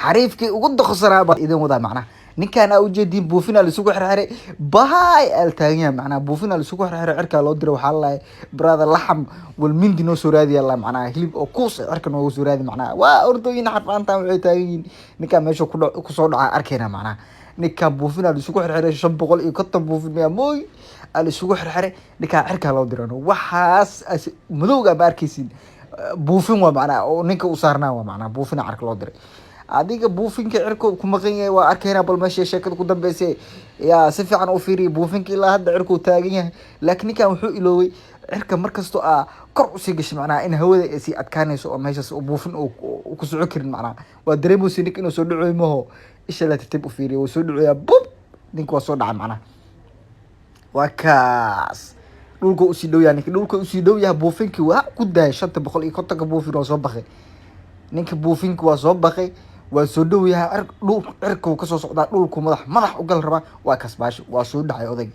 xariifkii ugu doqosanaa baa idin wadaa macnaha ninkaan aa ujeediin buufina laisugu xirxiray bahay al taagan yahay macnaha buufina laisugu xirxiray cirkaa loo diray waxaa lalahay brother laxam wal mindi noo soo raadiya la macnaha hilib oo kuus cirka noogu soo raadi macnaha waa ordooyin xarfaantaan waxay taagan yihiin ninkaan meesha kusoo dhaca arkayna macnaha ninkaan buufina laisugu xirxiray 550 buufin miyaa mooy laisugu xirxiray ninkaan cirkaa loo diray waxaas madowga ma arkaysiin buufin waa macnaha oo ninka u saarnaa waa macnaha buufina cirka loo diray adiga buufinka cirka ku maqan yahay waa arkayna bal meesha sheekada ku dambeysay yaa si fiican u fiiriyo buufinka ilaa hadda cirka uu taagan yahay laakiin ninkan wuxuu ilooway cirka markastoo kor usii gashay macnaha in hawada ay sii adkaanayso oo meeshaas oo buufin uu ku soco karin macnaha waa dareemaysa ninka inuu soo dhacoy maho isha la tartiib u fiiriyo wuu soo dhacoyaa bub ninka waa soo dhacay macnaha waa kaas dhulka usii dhow yahay ninka dhulka usii dhow yahay buufinkii waa ku daayay 550 buufin oo soo baxay ninka buufinka waa soo baxay waa soo dhow yahay cirka ka soo socdaa dhulku madax u gal rabaa waa kasbaash waa soo dhacay odag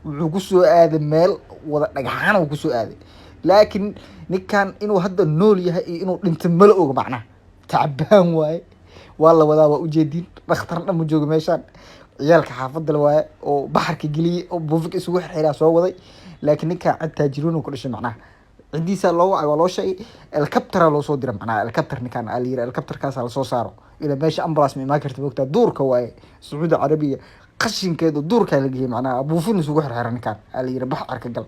wuxuu ku soo aaday meel wada dhagaxaan uu ku soo aaday laakiin ninkan inuu hadda nool yahay iyo inuu dhinto mala oga macnaha tacbaan waaye waa la wadaa waa ujeedin dhakhtar dhan ma joogo meeshaan ciyaalka xaafadda la waaye oo baxarka geliyay oo buufika isugu xirxiraa soo waday laakiin ninkan cid taajiroon ku dhashay macnaha cidiisa loo wacay waa loo sheegay helicopter loo soo diray macnaha helicopter ninkan la yiri helicopterkaas la soo saaro ila meesha ambulance ma karta waqta duurka waaye Sacuudi Carabiya qashinkeedu duurka la geeyay macnaha buufin isugu xirxiran ninkan la yiri bax arka gal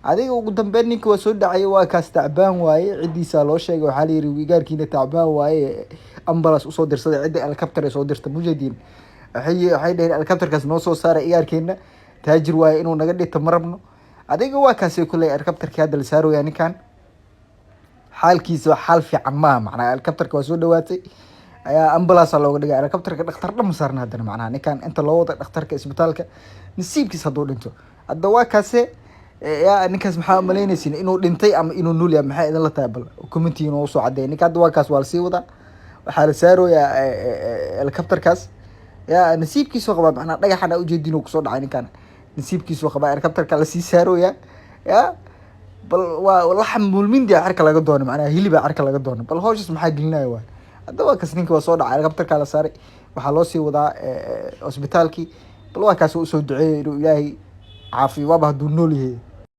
adiga ugu dambeyn ninka waa soo dhacay waa kaas tacbaan waaye cidiisa loo sheegay waxa la yiri wiigaarkiina tacbaan waaye ambulance u soo dirsaday cidi helicopter soo dirta mujadiin waxay dhaheen helicopterkaas noo soo saaray iyaarkeena taajir waaye inuu naga dhigto marabno adiga waa kaasay kulay helicopterka hadda la saaraya ninkan xaalkiisa xaal fiican ma macnaha helicopterka waa soo dhawaatay ayaa ambulance looga dhigay helicopterka dhakhtar dham saarna hadana macnaha ninkan inta loo wada dhakhtarka isbitaalka nasiibkiisa haduu dhinto hadda waa kaasay yaa ninkaas maxaa maleynaysiin inuu dhintay ama inuu nool yahay maxay idin la tahay bal committee inuu soo cadeeyay ninka hadda waa kaas waa la sii wadaa waxaa la saaraya helicopterkaas yaa nasiibkiisa qaba macnaha dhagaxana ujeedin uu kusoo dhacay ninkan nasiibkiisa qaba helicopterka la sii saaraya yaa bal waa laxam mulmindi cirka laga doono macnaha hiliba cirka laga doono bal hawshaas maxaa gelinaya waa hadda waa kaas ninka waa soo dhacay helicopterka la saaray waxaa loo sii wadaa hospitaalkii bal waa kaas uu soo duceeyay inuu ilaahay caafiyo waaba haduu nool yahay